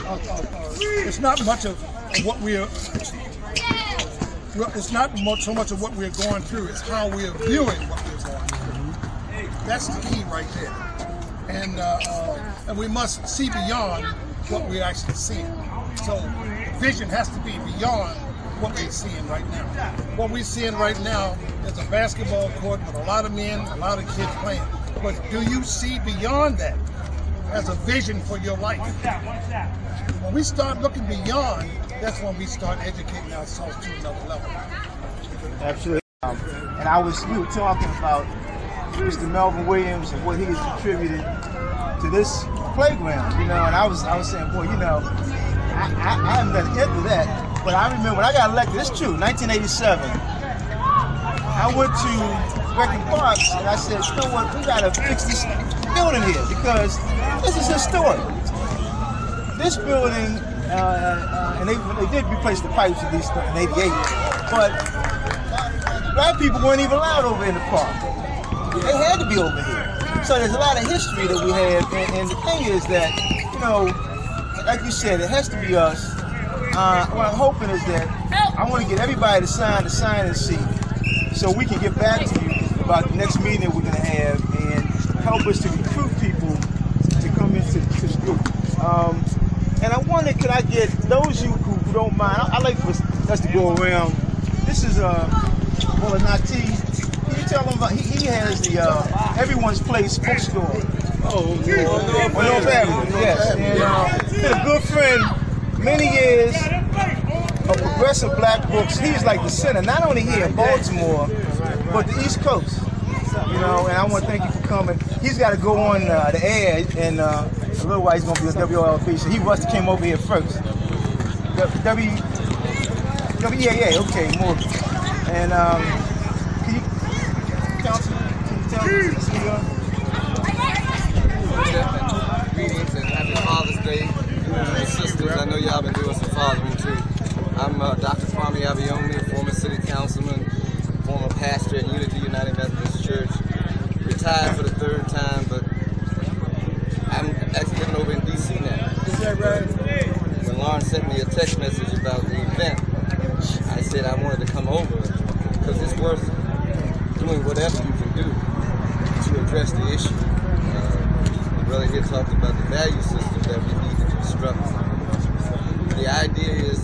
it's not much of what we're. It's not so much of what we're going through. It's how we're viewing what we're going through. That's the key right there. And we must see beyond what we're actually seeing. So vision has to be beyond what we're seeing right now. What we're seeing right now is a basketball court with a lot of men, a lot of kids playing. But do you see beyond that as a vision for your life? When we start looking beyond, that's when we start educating ourselves to another level. Absolutely. And we were talking about Mr. Melvin Williams and what he has contributed to this playground, and I was saying, boy, I haven't done into that. But I remember when I got elected, it's true, 1987, I went to Beckett Parks and I said, you know what, we gotta fix this building here because this is historic. This building, and they did replace the pipes at least in '88, but black people weren't even allowed over in the park. They had to be over here. So there's a lot of history that we have, and the thing is that, like you said, it has to be us. What I'm hoping is that I want to get everybody to sign the sign-in sheet so we can get back to you about the next meeting that we're going to have and help us to recruit people to come into the group. And I wonder, could I get those of you who don't mind, I'd like for us to go around. This is Nati. Can you tell him about, he has the Everyone's Place bookstore. Oh, North Avenue, yes. And he's a good friend, many years of progressive black books. He's like the center, not only here in Baltimore, but the East Coast. And I want to thank you for coming. He's got to go on the air, and a little while he's going to be on WLP, so he must have came over here first. WEAA, okay, more. And can you tell us? Greetings and happy Father's Day. And sisters, I know y'all been doing some fathering too. I'm Dr. Kwame Abiomi, former city councilman, former pastor at Unity United Methodist Church. Retired for the third time, but I'm actually living over in DC now. Is that right? When Lauren sent me a text message about the event, I said I wanted to come over because it's worth doing whatever you can do to address the issue. The brother here talked about the value system that we need to construct. The idea is,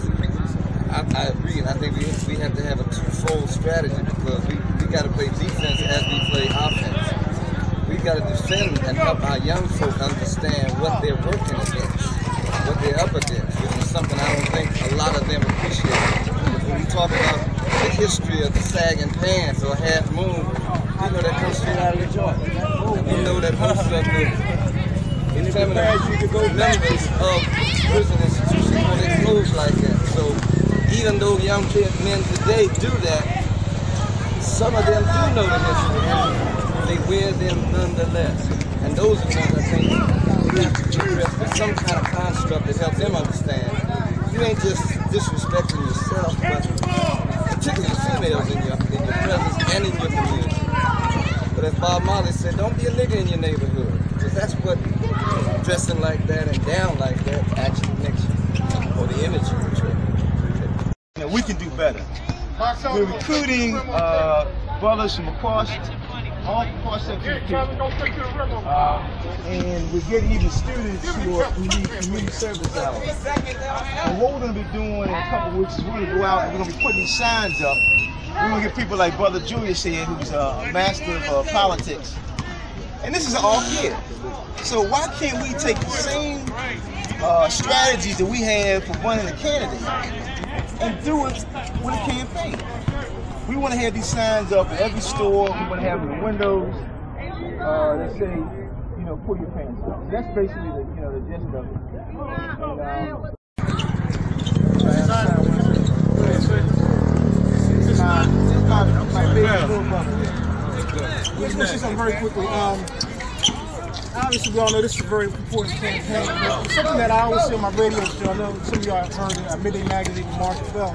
I agree, and I think we have to have a twofold strategy because we got to play defense as we play offense. We got to defend and help our young folk understand what they're working against, what they're up against, which is something I don't think a lot of them appreciate. When we talk about the history of the sagging pants or half moon, we know that comes straight out of the joint. We know that most of the feminine members of prison institutions want their clothes like that. So even though young men today do that, some of them do know the history and they wear them nonetheless. And those are ones I think we have to address with some kind of construct that helps them understand. You ain't just disrespecting yourself, but particularly females in your presence and in your community. But as Bob Marley said, don't be a nigga in your neighborhood, because that's what dressing like that and down like that actually makes you, or the image you portray. We can do better. We're recruiting brothers from across sections, and we're getting even students who need community service hours. And what we're going to be doing in a couple of weeks is we're going to go out and we're going to be putting these signs up. We're going to get people like Brother Julius here, who's a master of politics. And this is an off year. So why can't we take the same strategies that we have for running a candidate and do it with a campaign? We want to have these signs up at every store. We want to have them in the windows that say, pull your pants up. So that's basically the gist of it. My favorite little brother. Let's say something very quickly. Obviously, we all know this is a very important campaign. Something that I always say on my radio show, I know some of y'all have heard it at Midday Magazine with Mark Bell.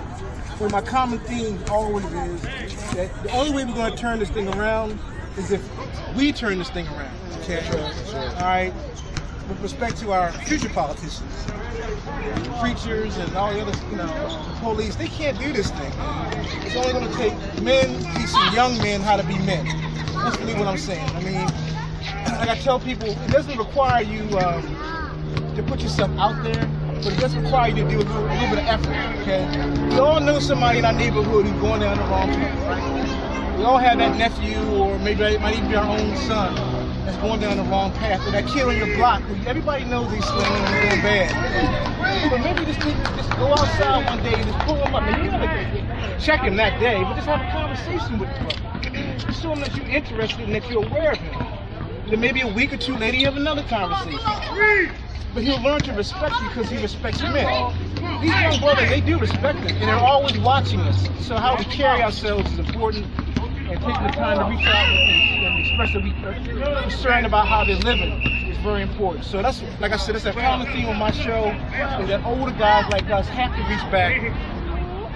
But my common theme always is that the only way we're going to turn this thing around is if we turn this thing around. Okay? All right? With respect to our future politicians, preachers and all the other, police, they can't do this thing. It's only going to take men, teaching young men how to be men. That's really what I'm saying. I mean, like I tell people, it doesn't require you to put yourself out there, but it does require you to do a little bit of effort, okay? We all know somebody in our neighborhood who's going down the wrong path, right? We all have that nephew, or maybe it might even be our own son, that's going down the wrong path, or that kid on your block who everybody knows he's slinging and doing bad. But maybe just go outside one day and just pull him up. Now, you gotta check him that day, but just have a conversation with him. Just show him that you're interested and that you're aware of him. Then maybe a week or two later, you have another conversation. But he'll learn to respect you because he respects men. These young brothers, they do respect us, and they're always watching us. So how we carry ourselves is important, and taking the time to reach out and express that we're concerned about how they're living is very important. So that's, like I said, that's a common theme on my show, is that older guys like us have to reach back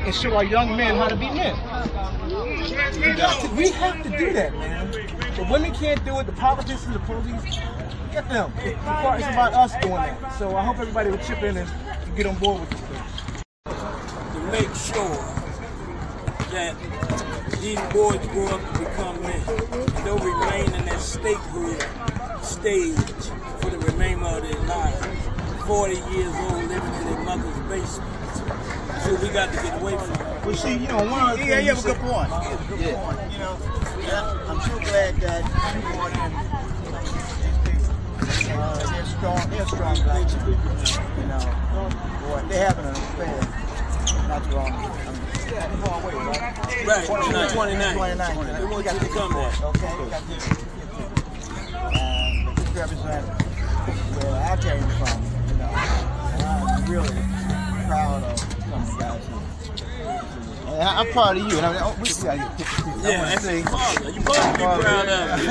and show our young men how to be men. We have to do that, man. The women can't do it, the politicians, the police, get them. It's about us doing that. So I hope everybody will chip in and get on board with this thing. To make sure that these boys grow up to become men. They'll remain in that statehood stage for the remainder of their lives. 40 years old living in their mother's basement. So we got to get away from it. Well, see, one of the things... You have a good point. I'm so glad that you brought in they're strong black people. Boy, they're having an affair. Not too long. Far away, right? Right, 29. They want you to come there. Okay, we got this. And this represents where I came from, and I'm really proud of some of the guys here. I'm proud of you. And yeah, that's your father. You're supposed to be proud of him.